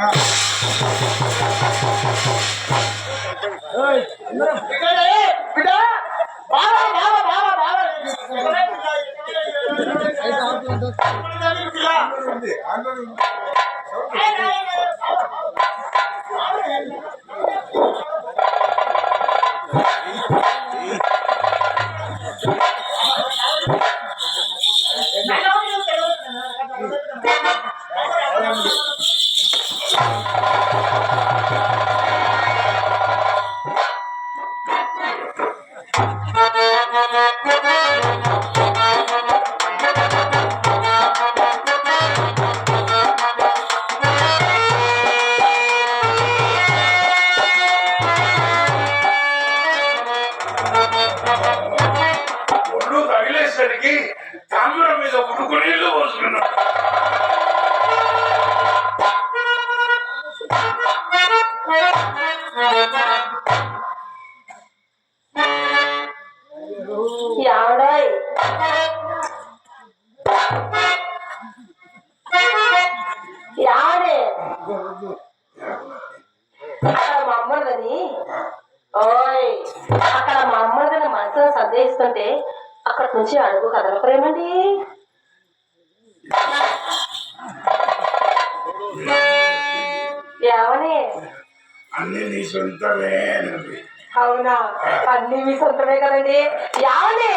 అక్కడ మా అమ్మని మనసులో సందేహిస్తుంటే అక్కడ నుంచి అడుగు కదలపరేమండి. ఏమని అన్ని నీ సొంతమే. అవునా, అన్ని మీ సొంతమే కదండి. యావనే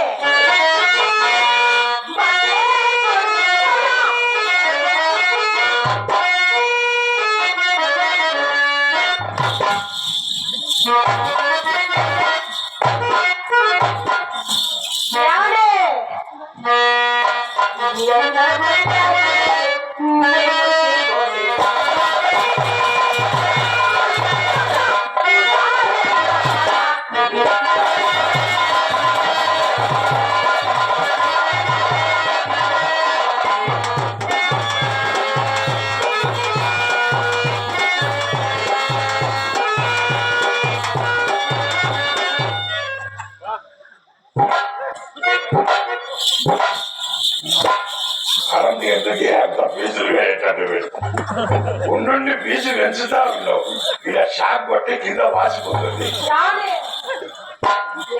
ఉండండి, ఫీజు పెంచుతా ఉండవు. ఇలా షాక్ కొట్టి కింద వాసిపోతుంది.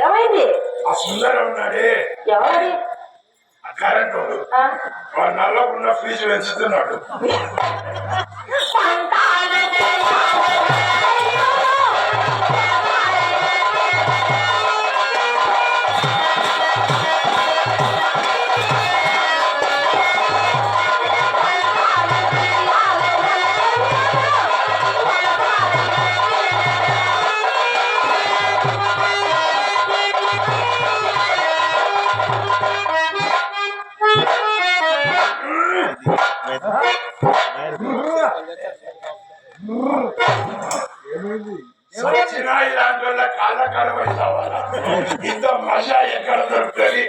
ఏమైంది? ఆ సుందరం ఉన్నాడే కరెంట్ వాడు నల్లకుండా ఫీజు పెంచుతున్నాడు. సచ్చినా ఇలాంటి వాళ్ళ కాళ్ళ కడవై కావాలా? ఇంత మజా ఎక్కడ దొరుకుతుంది?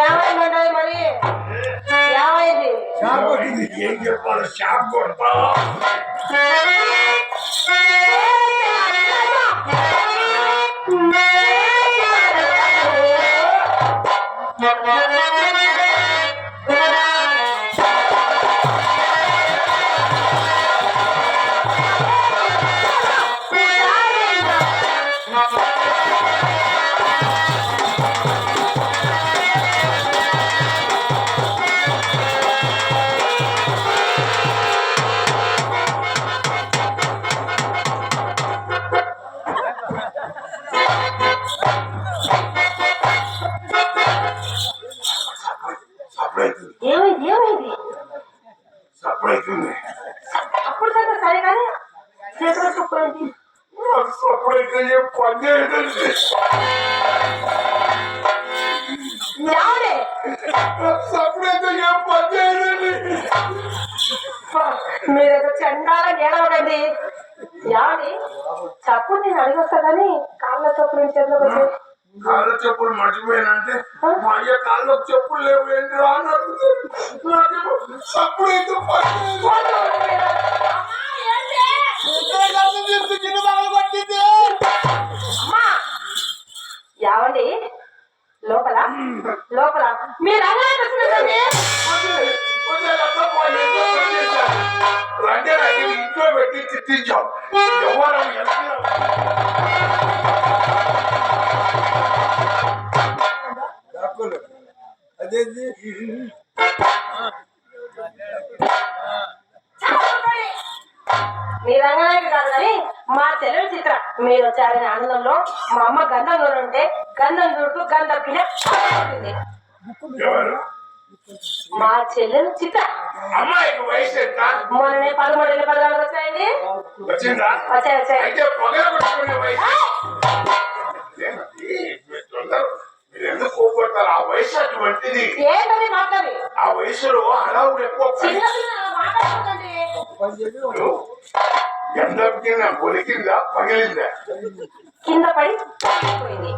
ఏమైందండి మరి? ఏమైంది? ఏం చెప్పాలి? షాక్ కొడతా. అవుతుంది ఏమైంది ఏమైంది సప్పుడు అవుతుంది అప్పుడు దాకా సరే కానీ చేతిలో చుక్కలేంటి సప్పుడు అయితే పని చేయదండి యావడే సప్పుడు అయితే ఏం పని చేయదండి మీరేదో చండాల ఏడవడండి యావడి చప్పుడు నేను అడిగొస్తా కానీ కాళ్ళ చప్పుడు చేతిలో వచ్చి కాళ్ళ చెప్పులు మర్చిపోయానంటే మా అయ్య కాళ్ళకు చెప్పులు లేవు ఏంటి రా అని అడుగుతాడు. నాకేమో సప్పుడు అయితే పని పట్టింది యావండి లోపల లోపల మీరు అలాగే వస్తున్నదండి రండి ఇంట్లో పెట్టి తిట్టించాం ఎవరు అదేంటి మీ రంగనాయకు కాదు కానీ మా చెల్లెలు చిత్ర మీరు వచ్చారనే ఆనందంలో మా అమ్మ గంధం ఉంటే గంధం చుట్టూ గంధం కింద ఎవరు మా చెల్లెలు చిత్ర అమ్మాయికి వయసు ఎంత మొన్ననే 13 14 వచ్చాయండి వచ్చిందా వచ్చాయి వచ్చాయి అయితే పొగలు కొట్టుకునే వయసు మీరు ఎందుకు కోపడతారు ఆ వయసు అటువంటిది ఏంటని మాట్లాడి ఆ వయసులో హడావుడు ఎక్కువ చిన్న పిల్లలు మాట్లాడుతుందండి గంధం కింద పొలికిందా పగిలిందా కింద పడి పోయింది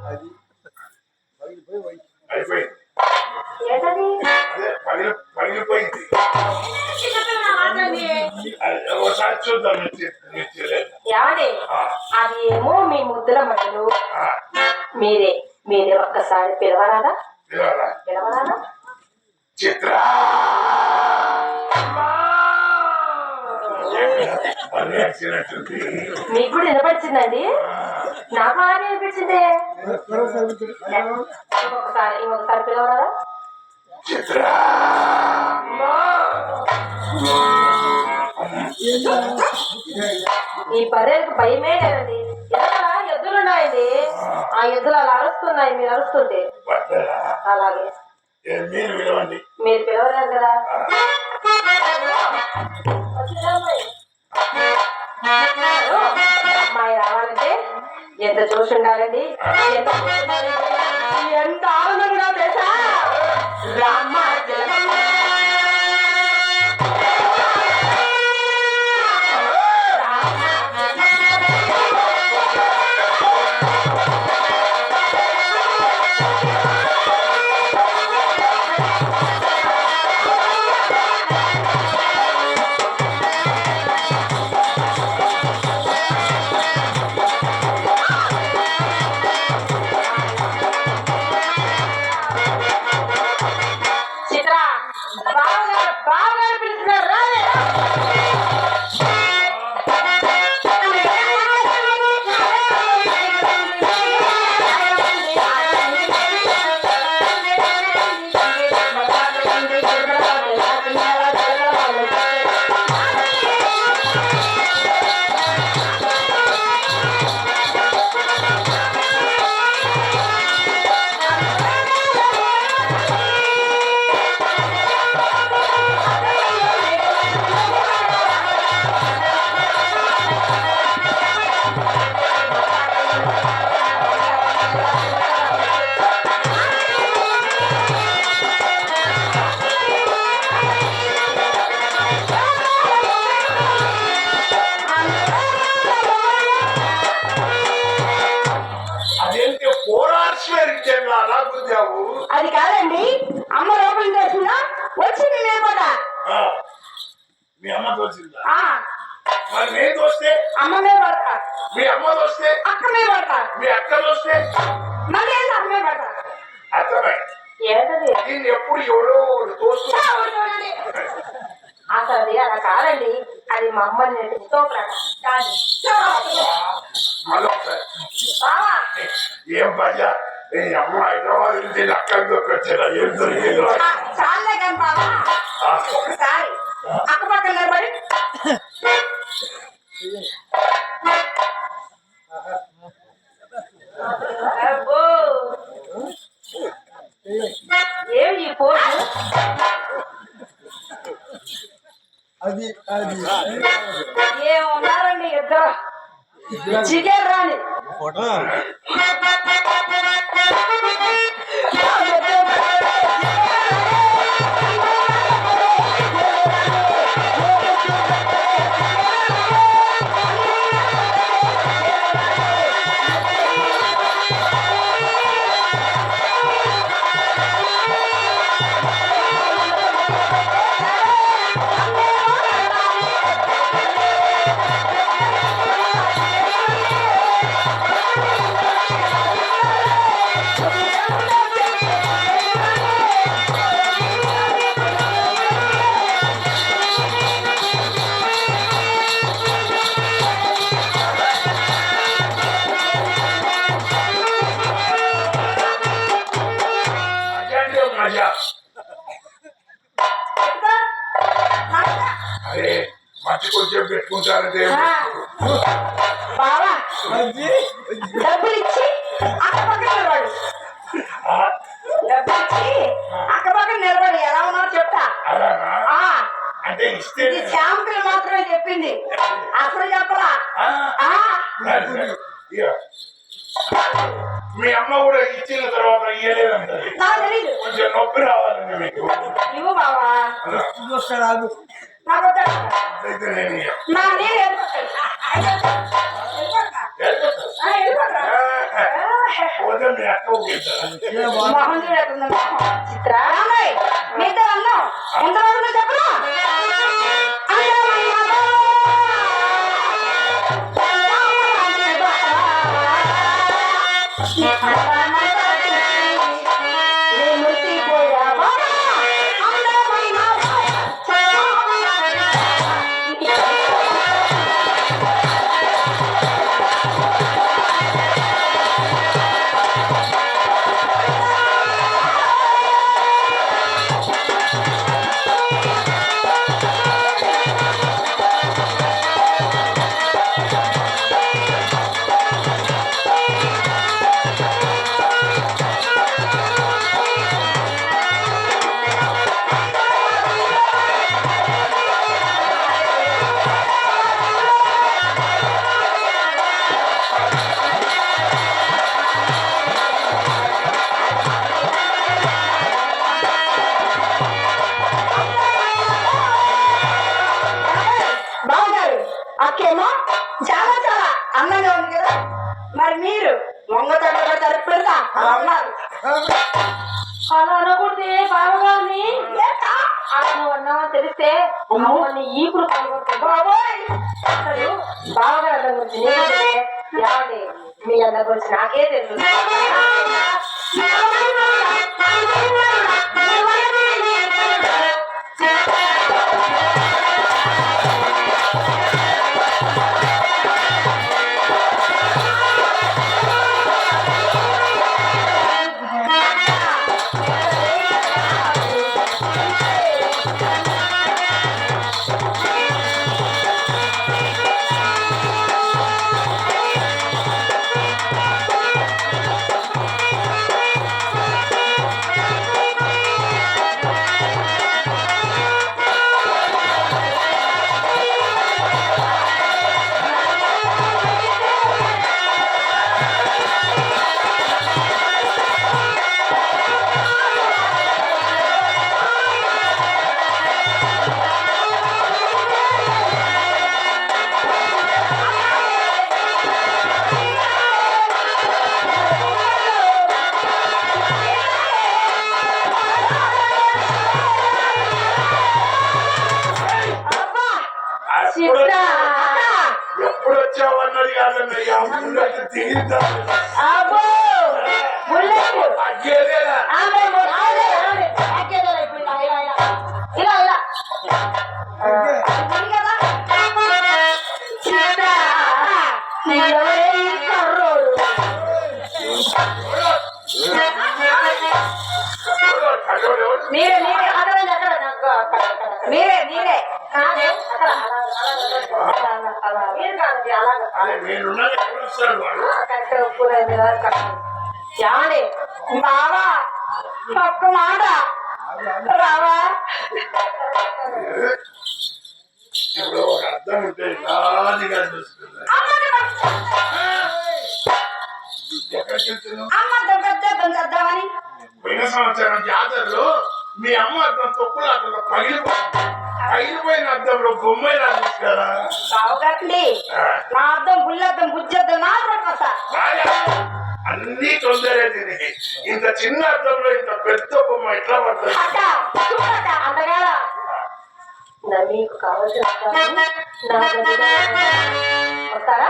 అయిపోయింది ఏంటది అదే పగిలిపోయింది చిన్న పిల్లలు మాట్లాడి ఒకసారి చూద్దాం ఏమండి అది ఏమో మీ ముద్దుల మనులు మీరే మీరే ఒక్కసారి పిలవరాదా పిలవరాదా చిత్ర మీకు కూడా వినపడిచిందండి నాకు అలాగే వినిపించింది ఇంకొకసారి పిలవరాదా చిత్ర ఈ బర్రెలకు భయమే లేదండి ఎద్దులు ఉన్నాయండి ఆ ఎద్దులు అలా అరుస్తున్నాయి మీరు అరుస్తుంటే అలాగే మీరు వినవండి మీరు పిలవలేదు కదా అమ్మాయి రావాలంటే ఎంత చూసి ఉండాలండి ఎంత ఆనందంగా తెలుసా రామ్మ అది కాదండి అమ్మ లోపల చేసిందా వచ్చింది లేకపోతా మీ అమ్మ తోచిందా ఆ, మరి నేను తోస్తే అమ్మ మీద పడతా మీ అమ్మ తోస్తే అక్క మీద పడతా మీ అక్క తోస్తే మళ్ళీ ఏంటి అమ్మ మీద పడతా అర్థమై ఏంటది దీన్ని ఎప్పుడు ఎవడో తోస్తూ అసలు అది అలా కాదండి అది మా అమ్మని నేర్పించి మళ్ళొకసారి ఏం భజ నీ అమ్మ హైదరాబాద్ నుంచి అక్కడికి వచ్చారా ఏం దొరికిందో చాలే కానీ బాబా ఒకసారి అక్క పక్కన నిలబడి అబ్బో ఏమి ఈ పోజు ఏమున్నారండి ఇద్దరు చికెన్ రాని అరే మట్టి కొంచెం పెట్టుకుంటారంటే బావా డబ్బులు ఇచ్చి అక్కపక్కన నిలబడి డబ్బులు ఇచ్చి అక్కపక్కన నిలబడి ఎలా ఉన్నారో చెప్తా అలాగా ఆ, అంటే ఇస్తే ఇది శాంపుల్ మాత్రమే చెప్పింది అసలు చెప్పరా ఆ, ఇక మీ అమ్మ కూడా ఇచ్చిన తర్వాత ఇయ్యలేదంటది నాకు తెలీదు కొంచెం నొప్పి రావాలండి మీకు ఇవ్వు బావా నాకు వద్దా? అయితే నేను ఇయ్య. నా నీళ్ళు వెళ్ళిపోతా పోతే మీ అక్క ఊపిస్తారా? మొహం చూడకుండా చిత్ర మీతో అన్నాం ఎంతవరకు చెప్పను బాగున్నారు అక్కేమో చాలా చాలా అందంగా ఉంది కదా మరి మీరు వంగతోట తలుపు పెడతా అలా ఉన్నారు అలా అనకూడదు బావగారిని అలా నువ్వు అన్నావని తెలిస్తే అమ్మని ఈపుడు బాబోయ్ అసలు బావగారు అందరి గురించి ఏమండి మీ అందరి గురించి నాకే తెలుసు ఎప్పుడు వచ్చావన్నది కాదన్నయ్యా ముందైతే తిరిగిద్దా అబ్బో బుల్లెట్ అగ్గేదేలా ఇలా ఇలా మీరే మీరే అక్కడ మీరే మీరే కాదే అక్కడ మీరు కాదు అలాగా ఏమండి బావా ఒక్క మాట రావా అర్థం ఉంటే రాజుగా చూసుకున్నా ఎక్కడికి వెళ్తున్నావు? చేద్దామని పోయిన సంవత్సరం జాతరలో మీ అమ్మ అర్థం తొక్కులు అక్కడ పగిలిపోయిన అర్థంలో బొమ్మాయి రాదు కదా. బావుగట్లి నా అర్థం బుల్లద్దం బుజ్జద్దం నా పట్టుకొస్తా. అన్ని తొందరే దీనికి. ఇంత చిన్న అర్థంలో ఇంత పెద్ద బొమ్మ ఎట్లా పడుతుంది? అక్క చూడక్క అందగాల మీకు కావాల్సిన వస్తారా?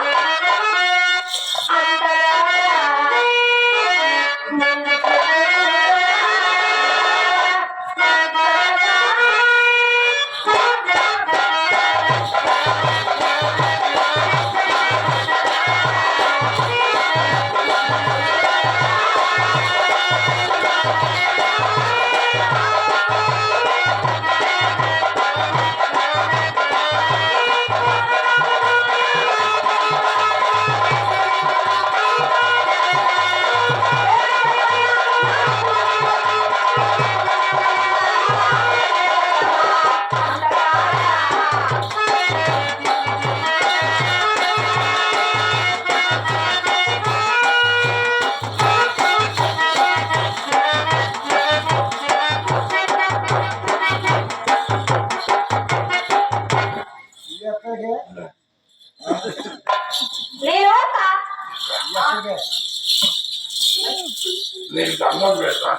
నీకు అన్నం పెడతా,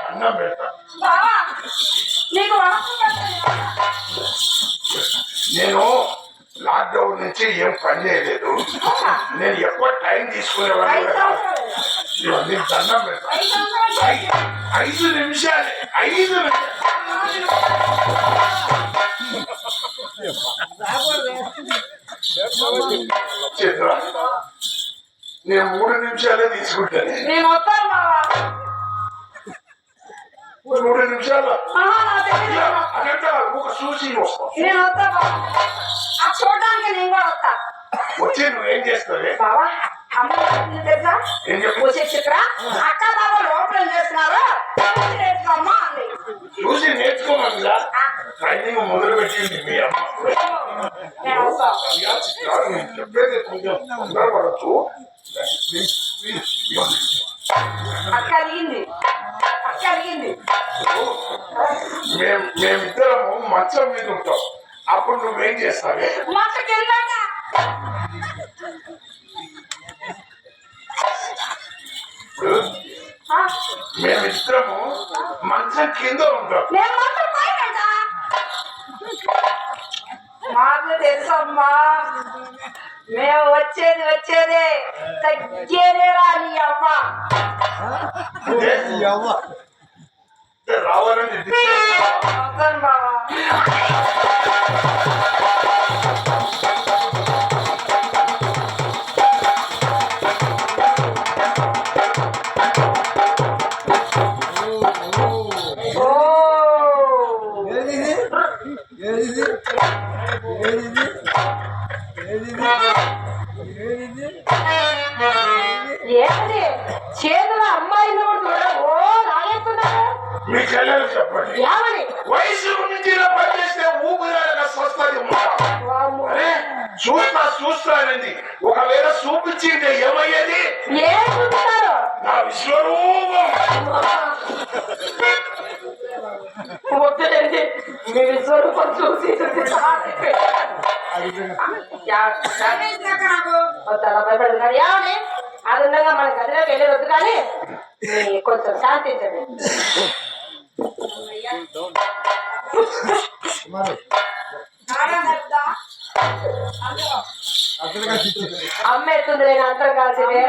అన్నం పెడతా. నేను లాక్డౌన్ నుంచి ఏం పని చేయలేదు. నేను ఎక్కువ టైం తీసుకునేవాడిని. నీకు దండం పెడతా. 5 నిమిషాలే, 5 నిమిషాలు. నేను 3 నిమిషాలే తీసుకుంటాను. నేను వస్తాను బాబా. 3 నిమిషాలు అనంటే ఒక చూసి వస్తాను. నేను వస్తా బాబా. చూడడానికి నేను కూడా వస్తా. వచ్చి నువ్వేం చేస్తావే బాబా? అమ్మ తెలుసా? ఏం చెప్పు? వచ్చే చిత్ర అక్క బాబా లోపల ఏం చేస్తున్నారు నేర్చుకోమ్మా అంది. చూసి నేర్చుకోమన్నా ట్రైనింగ్ మొదలు పెట్టింది మీ అమ్మ. నేను వస్తా. చెప్పేది కొంచెం తొందరపడచ్చు. అక్క అడిగింది, అక్క అడిగింది. మేమిద్దరము మంచం మీద ఉంటాం. అప్పుడు నువ్వేం చేస్తావే? మంచకి వెళ్ళాక మేమిద్దరము మంచం కింద ఉంటాం. నేను మంచం పైన ఉంటా. మాకు తెలుసమ్మా, మేము వచ్చేదే తగ్గేదే రాని అమ్మ. రావాలని వస్తాను బాబా. ఏంటి చేతుల అమ్మాయిని కూడా ఓ లాగేస్తున్నారు. మీ చెల్లెలు చెప్పండి. ఏమని? వయసు నుంచి పనిచేస్తే ఊపిరాడగా స్వస్థది. అరే చూస్తానండి. ఒకవేళ చూపించింటే ఏమయ్యేది? ఏం చూపిస్తారు? నా విశ్వరూపం. వద్దులేండి, మీ విశ్వరూపం చూసి భయపడుతున్నారు. ఏమని? అది ఉండగా మన గదిలోకి వెళ్ళేది వద్దు, కానీ కొంచెం శాంతించండి. అమ్మ ఎత్తుంది, నేను అంతం కాల్సిందే.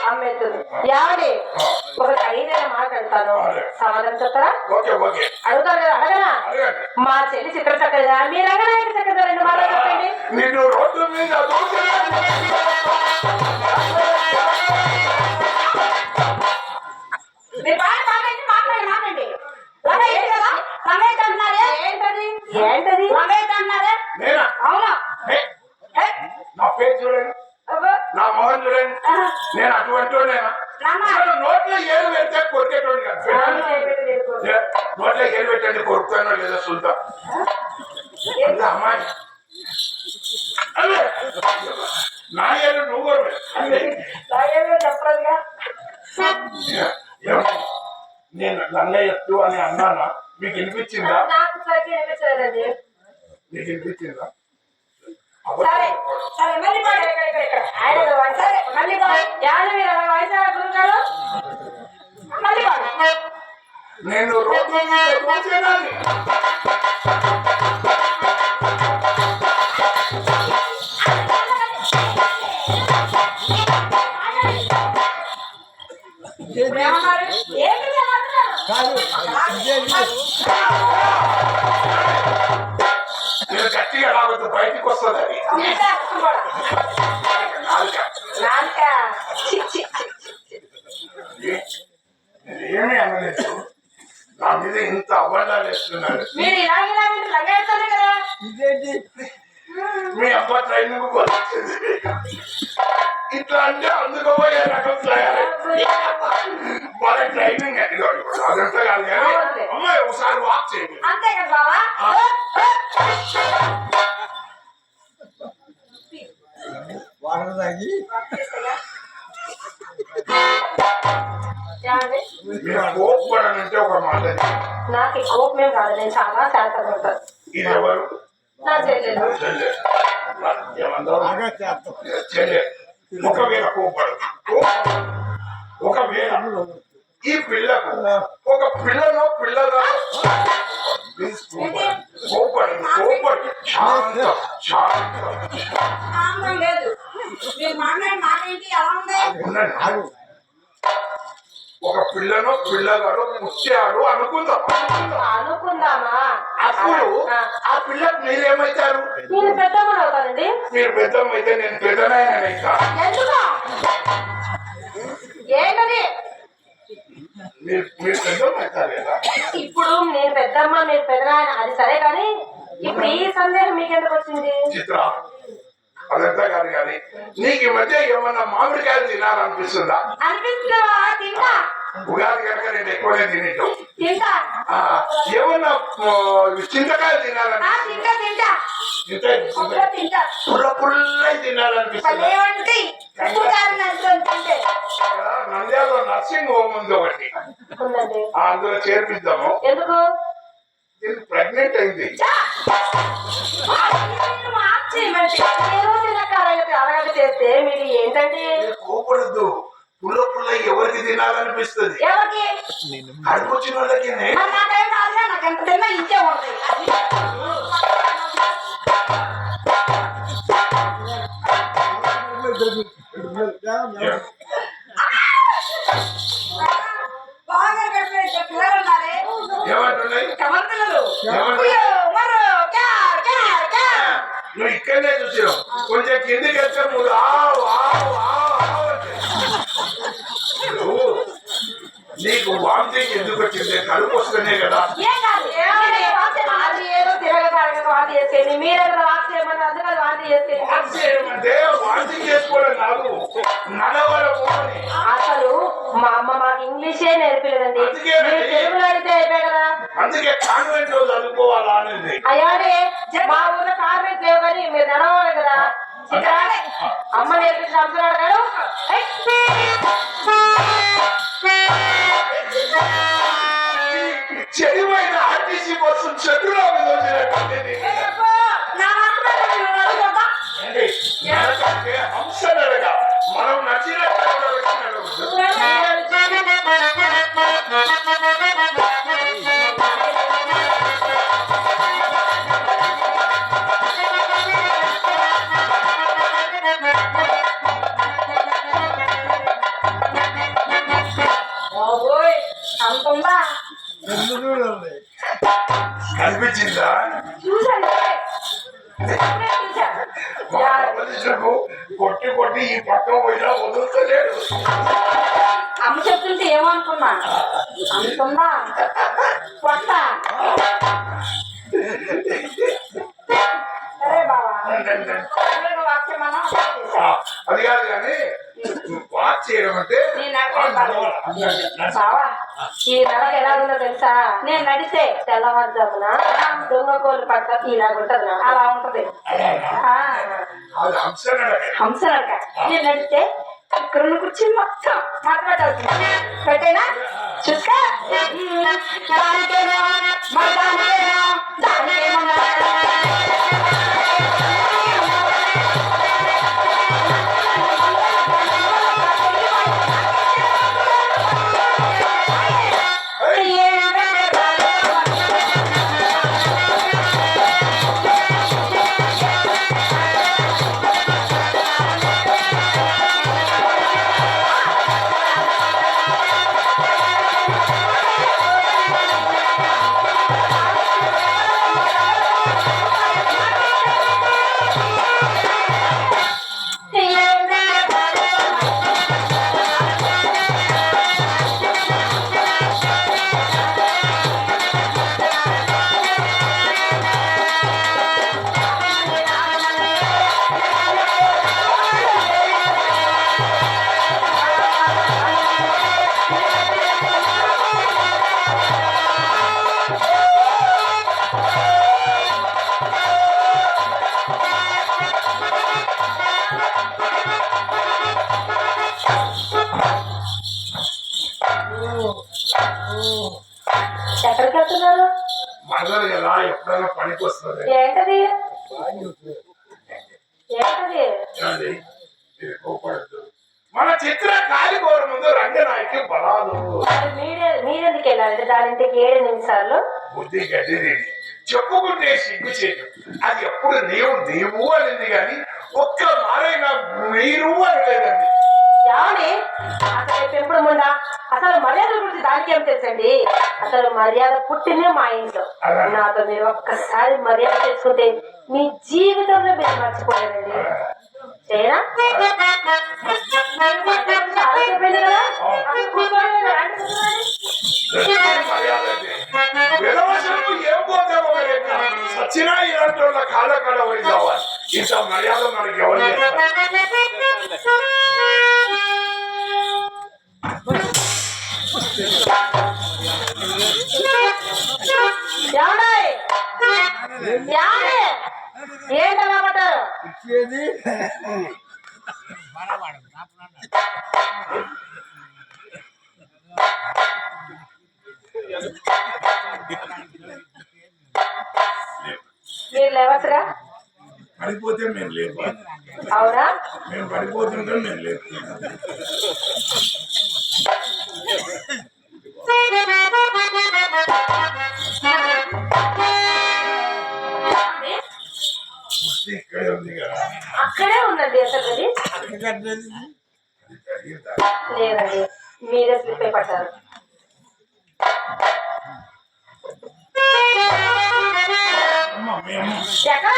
అమ్మ ఎత్తుంది. యావని ఒక ఖరీదైన మాట్లాడతాను, సమాధానం చెప్తారా? అడుగుతారు కదా, అడగనా? మా చెల్లి చిత్ర చక్కగా మీ రంగనాయక చక్కగా 2 మాటలు చెప్పండి. నేను రోడ్డు మీద మాట్లాడండి. ఏంటది? ఏంటది? అవునా? నా పేరు చూడండి, నా మొహం చూడండి. నేను అటువంటి నోట్లో ఏలు పెడితే కొరికేటోడు కాదు. నోట్లో ఏలు పెట్టండి, కొరుకుతానో లేదో చూద్దాం. అమ్మాయి అని అన్నానా? మీకు వినిపించిందా? నాకు సరిగ్గా వినిపించలేదండి. మీకు వినిపించిందా? సరే సరే మళ్ళీ పాడు. ఆయన సరే మళ్ళీ పాడు. యాభై వయసు గురువు గారు మళ్ళీ పాడు. నేను రోడ్డు మీద కూర్చున్నాను. ఏమన్నారు? ఏంటి మీరు అంటున్నారు? నేను గట్టిగా రావద్దు, బయటికి వస్తుంది అది. నాలుక. నాలుక. చి, చి, చి, చి. ఏమీ అనలేదు. నా మీద ఇంత అబద్ధాలు వేస్తున్నారు. మీరు ఇలాగే లంగేస్తారు కదా. మీ అమ్మ ట్రైనింగ్ వచ్చింది ఇట్లా అంటే అందుకోబోయే రకం తయారు. వాళ్ళ ట్రైనింగ్ అదంతా కాదు కానీ అమ్మాయి ఒకసారి వాక్ చేయండి. అంతే కదా బావా. వాటర్ తాగి మీరు కోప్పడనంటే ఒక మాట. నాకు ఈ కోపమే కాదు, నేను చాలా శాంతపడతాను. ఇది ఎవరు? నా చెల్లెలు. బాగా చేస్తాం. ఒకవేళ కోప్పడు, ఒకవేళ ఈ పిల్లకు ఒక పిల్లలో పిల్లగా కోపడు కోపడు శాంతం శాంతం ఆనందం లేదు. మీరు మాట్లాడే మాట ఏంటి ఎలా ఉంది? ఉండండి. ఒక పిల్లను పిల్లగాడు పుట్టాడు అనుకుందాం. అనుకుందామా? అప్పుడు ఆ పిల్లకు మీరేమవుతారు? నేను పెద్దమ్మని అవుతానండి. మీరు పెద్దమైతే నేను పెద్దనైనా. ఎందుకు? ఏంటది? మీరు పెద్దమవుతారు కదా. ఇప్పుడు నేను పెద్దమ్మ మీరు పెద్దనాయన అది సరే కానీ ఇప్పుడు ఈ సందేహం మీకెందుకు వచ్చింది? చిత్ర అదంతా కాదు కానీ నీకు ఈ మధ్య ఏమన్నా మామిడికాయలు తినాలనిపిస్తుందా? అనిపిస్తుందా? తింటా. ఉగాది కనుక నేను ఎక్కువనే తినేటం. తింటా. ఏమన్నా చింతకాయలు తినాలని తింటా తింటా తింటే తింటా. పుల్ల పుల్లై తినాలనిపిస్తుందా? తింటే నంద్యాలలో నర్సింగ్ హోమ్ ఉంది ఒకటి, ఉందండి. అందులో చేర్పిద్దాము. ఎందుకు? దీనికి ప్రెగ్నెంట్ అయింది. అలాగే చేస్తే మీరు ఏంటండి? కోపడద్దు. పుల్ల పుల్ల ఎవరికి తినాలనిపిస్తుంది? ఎవరికి? కడుపు వచ్చిన వాళ్ళకి. నాకేం కాదులే, నాకు ఎంత తిన్నా ఇంకే ఉంటుంది. బాగా పిల్లలు ఉన్నారే. ఏమంటున్నాయి? కమర్ పిల్లలు. నువ్వు ఇక్కడనే చూసావు. కొంచెం కిందికి వెళ్తే నువ్వు నీకు వామిటింగ్ ఎందుకు వచ్చింది? కడుపు వస్తేనే కదా. ఏదో తిరగదు వాంతి చేసేది, మీరే వాంతి చేయమని అందుకని వాంతి చేసేది. వాంతి చేయమంటే వాంతింగ్ చేసుకోవడం కాదు, నడవడం. అసలు మా అమ్మ మాకు ఇంగ్లీషే నేర్పలేదండి. మీరు తెలుగులో అడిగితే అయిపోయి కదా. అందుకే కాన్వెంట్ లో చదువుకోవాలా అనేది. అయ్యాడే మా ఊళ్ళో కాన్వెంట్ లేవు కానీ మీరు నడవాలి కదా. అమ్మ నేర్పించిన అంటున్నాడు గారు. చెడిపోయిన ఆర్టీసీ బస్సు చెట్టులో హంసనగా మనం నచ్చినట్టు అంటుందా? కనిపించిందా? చూసాను కొట్టి కొట్టి ఈ పక్క పోయినా వదులుతలేడు. అమ్మ చెప్తుంటే ఏమనుకున్నా? అంటుందా కొట్ట? సరే బాబా, అది కాదు కానీ వాచ్ చేయడం అంటే బావా ఈ నెలకు ఎలా ఉందో తెలుసా? నేను నడిస్తే తెల్లవారుజామున దొంగ కోళ్ళు పక్క ఇలాగుంటది, అలా ఉంటది. హంసనక నేను నడిస్తే ఇక్కడ కుర్చీ మొత్తం మాట్లాడాల్సింది పెట్టేనా? చూసుకో దానికేమో మరి దానికేమో ఎక్కడికి వెళ్తున్నారు? మదర్ ఎలా ఎప్పుడైనా పనికి వస్తుంది. ఏంటది ఏంటది? ఏమండి? మీరు కోపడద్దు. మన చిత్ర కాలికోర ముందు రంగనాయకి బలాదు మీరెందుకు వెళ్ళాలి దానింటికి 7 నిమిషాలు? బుద్ధి గడ్డి చెప్పుకుంటే సిగ్గు చేయదు. అది ఎప్పుడు నీవు అనింది కానీ ఒక్క మారైనా మీరు అనలేదండి. ఏమని అసలు పెంపుడు ముందా? అసలు మర్యాద గురించి దానికి ఏం తెలుసండి? అసలు మర్యాద పుట్టిందే మా ఇంట్లో. నాతో మీరు ఒక్కసారి మర్యాద చేసుకుంటే మీ జీవితంలో మీరు మర్చిపోలేదండి. చేయరా? చాలా చెప్పింది కదా. అసలు కూర్చోండి, రండి కూర్చోండి. ఏం పోతామో సచ్చినా ఇలాంటి వాళ్ళ కాళ్ళ కాడ పోయి కావాలి. ఇంత మర్యాద మనకి ఎవరు ఏంటలా పట్టారు? ఇచ్చేది మీరు లేవచ్చుగా. పడిపోతే మేము లేవు. అవునా? మేము పడిపోతుంటే మేము లేవు. ఇక్కడే ఉంది కదా. అక్కడే ఉందండి. అసలు అది లేదండి, మీరే స్లిప్ అయి పట్టారు. ఎక్కడ?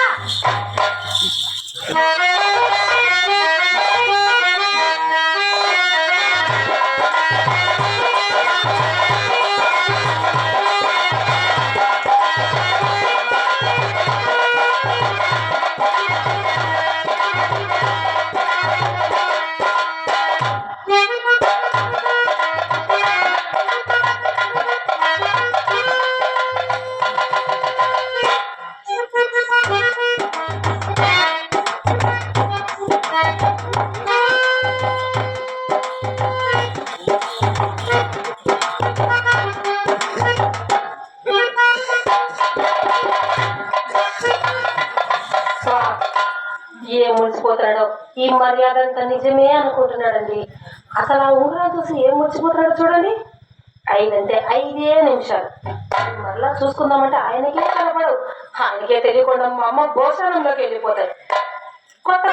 ఏ ముడిచిపోతున్నాడో ఈ మర్యాద అంతా నిజమే అనుకుంటున్నాడండి. అసలు ఆ ఊళ్ళో చూసి ఏం ముడిచిపోతున్నాడో చూడండి. 5 అంటే 5 నిమిషాలు. మరలా చూసుకుందామంటే ఆయనకే కనపడవు. ఆయనకే తెలియకుండా మా అమ్మ భోజనంలోకి వెళ్ళిపోతాయి. కొత్త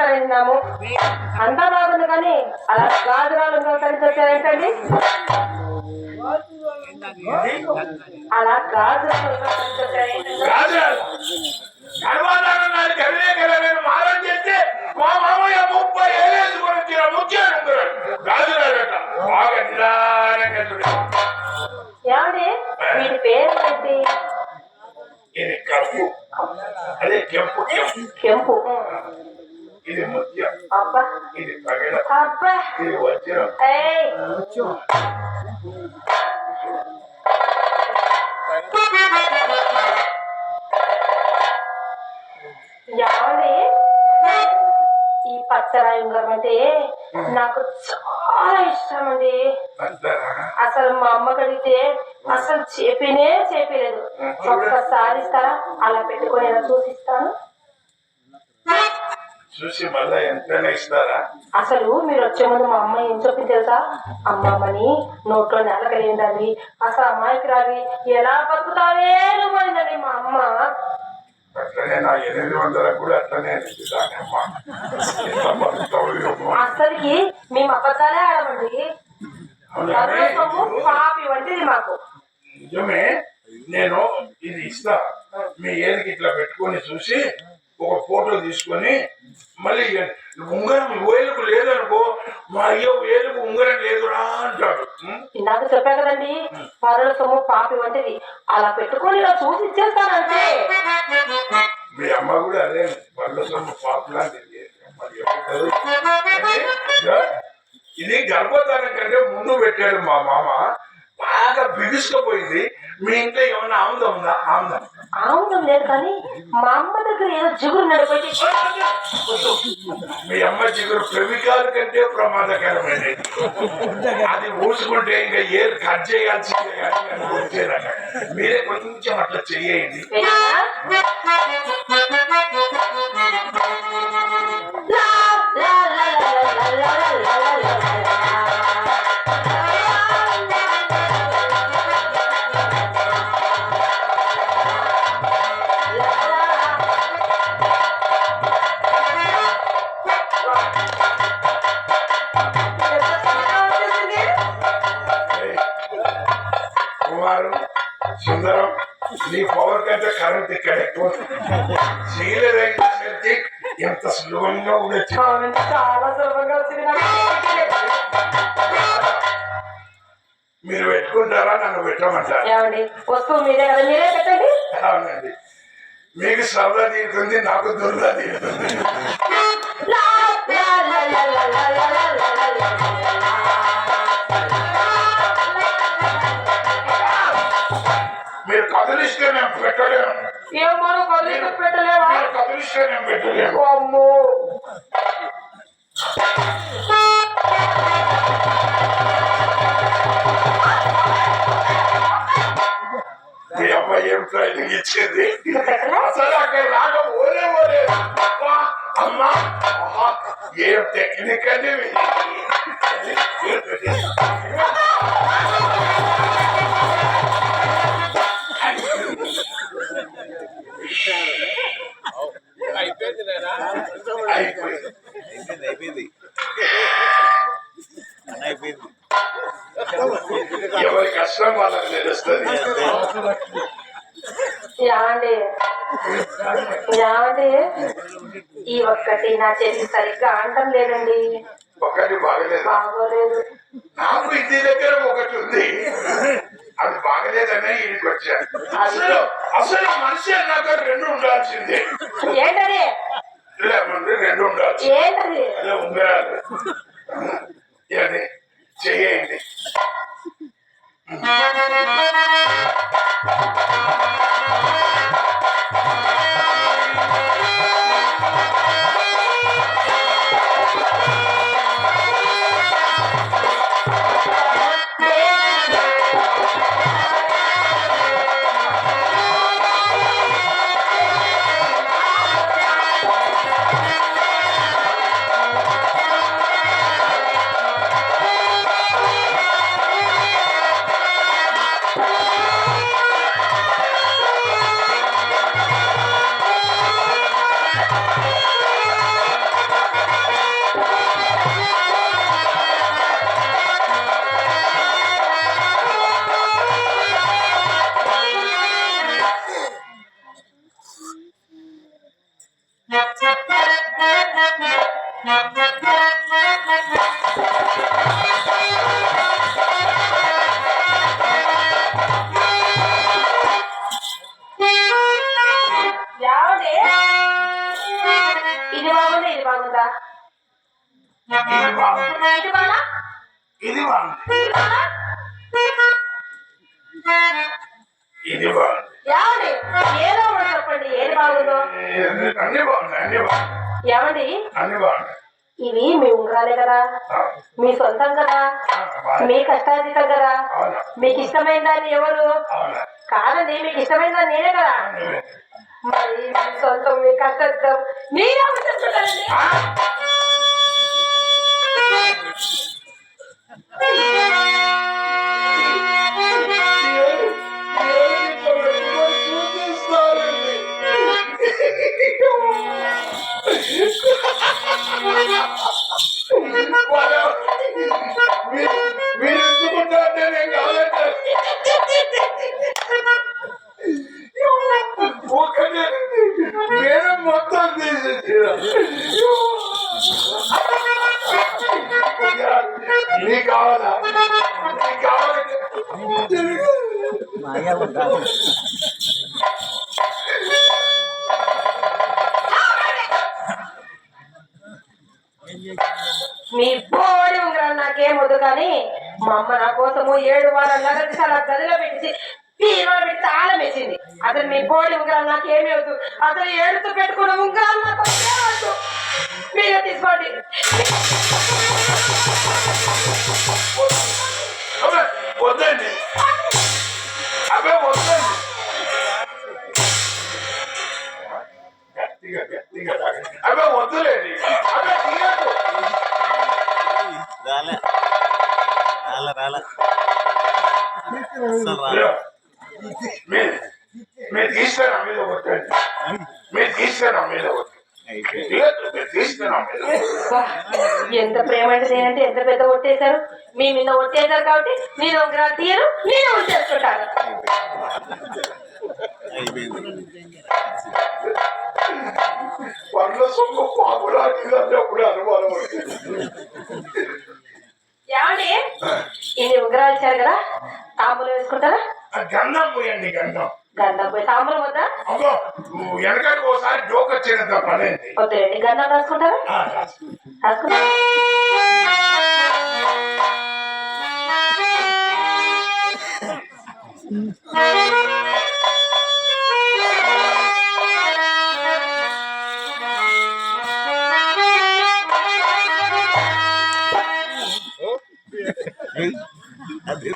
ఇక్కడ తిన్నాము అంతా బాగుంది కానీ అలా గాజురాలు ఏంటండి అలా గాజురాలు మారం చేస్తే మా మామయ్య 30 ఏళ్ళేసి గురించి ముఖ్యం గాజురాలట బాగా నిదానంగా ఏమండి వీటి పేరు ఏంటి ఇది కప్పు అదే కెంపు కెంపు ఇది ముత్యం అబ్బా ఇది పగడ అబ్బా ఇది వజ్రం ఏయ్ ఏమండి ఈ పచ్చరాయి ఉంగరం అంటే నాకు చాలా ఇష్టం అండి అసలు మా అమ్మ కడిగితే అసలు చేపలేదు ఒక్కసారి ఇస్తారా అలా పెట్టుకొని ఎలా చూసిస్తాను చూసి మళ్ళా ఎంతైనా ఇస్తారా అసలు మీరు వచ్చే ముందు మా అమ్మ ఏం చెప్పింది తెలుసా అమ్మమ్మని నోట్లో నెలకలేదండి అసలు అమ్మాయికి రావి ఎలా బతుకుతావే నువ్వు అనిందండి మా అమ్మ అట్లనే నా 800 కూడా అట్లనే అసలుకి మేము అబద్ధాలే ఆడమండి పాపి వంటిది మాకు నిజమే నేను ఇది ఇస్తా మీ ఏదికి ఇట్లా పెట్టుకొని చూసి ఒక ఫోటో తీసుకొని మళ్ళీ ఉంగరం వేలుకు లేదనుకో మా అయ్యో వేలుకు ఉంగరం లేదురా అంటాడు ఇందాక చెప్పా కదండి పరుల సొమ్ము పాపి వంటిది అలా పెట్టుకొని ఇలా చూసి ఇచ్చేస్తానంటే మీ అమ్మ కూడా అదే పరుల సొమ్ము పాప లాంటిది ఇది గర్భధానం కంటే ముందు పెట్టాడు మా మామ బాగా బిగుసుకుపోయింది మీ ఇంట్లో ఏమన్నా ఆముదం ఉందా ఆముదం లేదు కానీ మా అమ్మ దగ్గర ఏదో జిగురు నడిపోయి మీ అమ్మ జిగురు ప్రేమికాల కంటే ప్రమాదకరమైనది అది ఊసుకుంటే ఇంకా ఏది కట్ చేయాల్సిందే కానీ వచ్చేదాక మీరే కొంచెం అట్లా చెయ్యండి సుందరం నీ పవర్ కంటే కరెంట్ ఇక్కడ ఎక్కువ చేయలేదంటే ఎంత సులభంగా ఉండొచ్చు చాలా సులభంగా వచ్చింది మీరు పెట్టుకుంటారా నన్ను పెట్టమంటారు వస్తువు మీరే కదా మీరే పెట్టండి అవునండి మీకు సరదా తీరుతుంది నాకు దురద తీరుతుంది మీరు కదిలిస్తే నేను పెట్టలేను ఏమో పెట్టలేవా కదిలిస్తే నేను పెట్టలేను అమ్మో మీ అమ్మాయి ఏం ట్రైనింగ్ ఇచ్చింది అసలు అక్కడ రాక ఓలే అమ్మా ఏం టెక్నిక్ అని అయిపోయింది ఎవరి కష్టం వాళ్ళకి తెలుస్తుంది ఏమండి ఈ ఒక్కటి నా చేతి సరిగ్గా అంటం లేదండి ఒకటి బాగలేదు నాకు ఇంటి దగ్గర ఒకటి ఉంది అది బాగలేదనే ఇంటికి వచ్చాను అసలు మనిషి అన్నాక 2 ఉండాల్సిందే ఏంటది లేమంటే 2 ఉండాల్సి ఏంటది అదే ఉంగరాలు అది చెయ్యండి ఇది బాగుంది. ఏమండి ఏదో ఒకటి చెప్పండి ఏది బాగుందో. అన్ని బాగున్నాయి, అన్ని బాగున్నాయి, ఏమండి అన్ని బాగున్నాయి. ఇవి మీ ఉంగరాలే కదా, మీ సొంతం కదా, మీ కష్టార్జితం కదా. మీకు ఇష్టమైన దాన్ని ఎవరు కాదండి, మీకు ఇష్టమైన దాన్ని నేనే కదా. మరి మీ సొంతం మీ కష్టార్జితం మీరే చెప్తున్నారండి. మీరు ఎత్తుకుంటే నేను కాదంటే ఒకటే నేను మొత్తం తీసేసి నీకు కావాలా, నీకు కావాలంటే మాయా ఉండాలి. మీ బోడి ఉంగరాలు నాకేం వద్దు కానీ మా అమ్మ నా కోసము 7 వారాలు నగదు చాలా గదిలో పెట్టి పీరో పెట్టి తాళం వేసింది. అసలు మీ బోడి ఉంగరాలు నాకేమీ వద్దు. అసలు ఏడుతూ పెట్టుకున్న ఉంగరాలు నాకు వద్దు. మీరే తీసుకోండి. వద్దండి, అవే వద్దండి. గట్టిగా గట్టిగా అవే వద్దులేండి, అవే తీయద్దు. రాలే రాలే రాలే మీరు తీస్తే నా మీద కొట్టండి, మీరు తీస్తే నా మీద కొట్టండి, మీరు తీస్తే నా మీద. ఎంత ప్రేమ అంటే నేనంటే ఎంత పెద్ద ఒట్టేశారు. మీ మీద ఒట్టేశారు కాబట్టి నేను ఉంగరాలు తీయరు, నేను ఒట్టేసుకుంటాను. వాళ్ళ సొమ్ము పాపులాంటిదంటే అప్పుడు అనుమానం వచ్చింది. ఏమండి ఇన్ని ఉంగరాలు ఇచ్చారు కదా, తాంబూలం వేసుకుంటారా? గంధం పోయండి, గంధం. గంధం పోయి తాంబూలం వద్దా? అమ్మో వెనకటికి ఒకసారి జోక్ వచ్చినంత పనేంది. వద్దులేండి. గంధం రాసుకుంటారా? రాసుకుంటారా? అది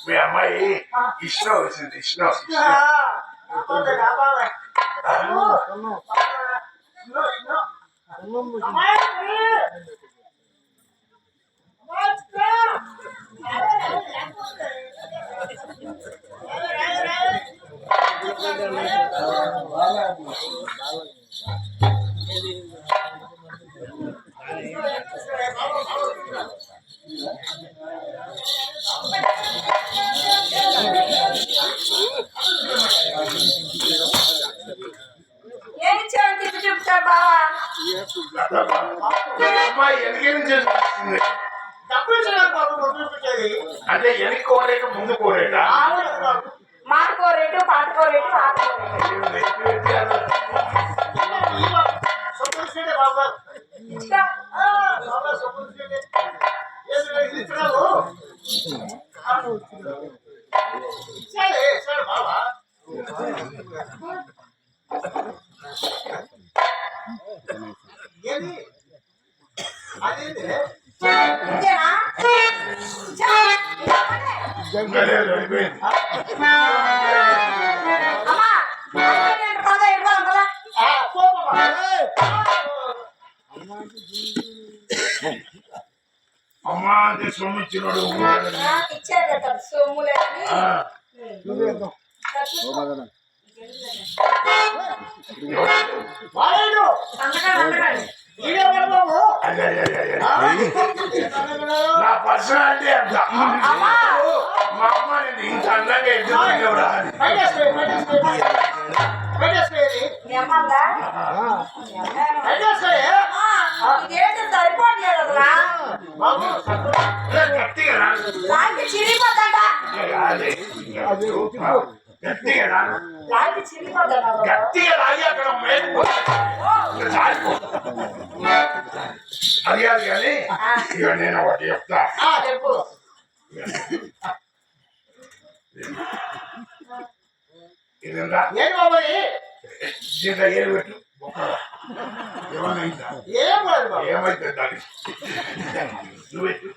మీ అమ్మాయి ఇష్టం వచ్చింది ఇష్టం ఏమి ఇచ్చావు తిప్పి చూపుతాడు బావా అమ్మాయి ఎనకేం చేస్తుంది అంటే వెనక్కి కోరేట ముందు కోరేట మాటకో రేటు పాటకో రేటు ఆటకో రేటు ఇచ్చుకో. ఇంతేనా? ఇచ్చా. అమ్మా పద ఇవ్వాలి కదా అమ్మా అంటే సొమ్మిచ్చినోడు ఇచ్చారు కదా సొమ్ములే అని నా పర్సనాలిటీ అంత మా అమ్మ నేను ఇంత అందంగా ఎదురు రాదు మీ అమ్మందా ఇదేంటి సరిపోవట్లేదు కదరా గట్టిగా లాంటి చిరిగిపోతాడ గట్టిగా లాంటి చిరిగిపోతాడ గట్టిగా రాగి అక్కడ అది కాదు కానీ ఇక నేను ఒకటి చెప్తా చెప్పు ఇదంతా దీంట్లో ఏలు పెట్టు ఏమైందా ఏమైతే దానికి నువ్వు పెట్టు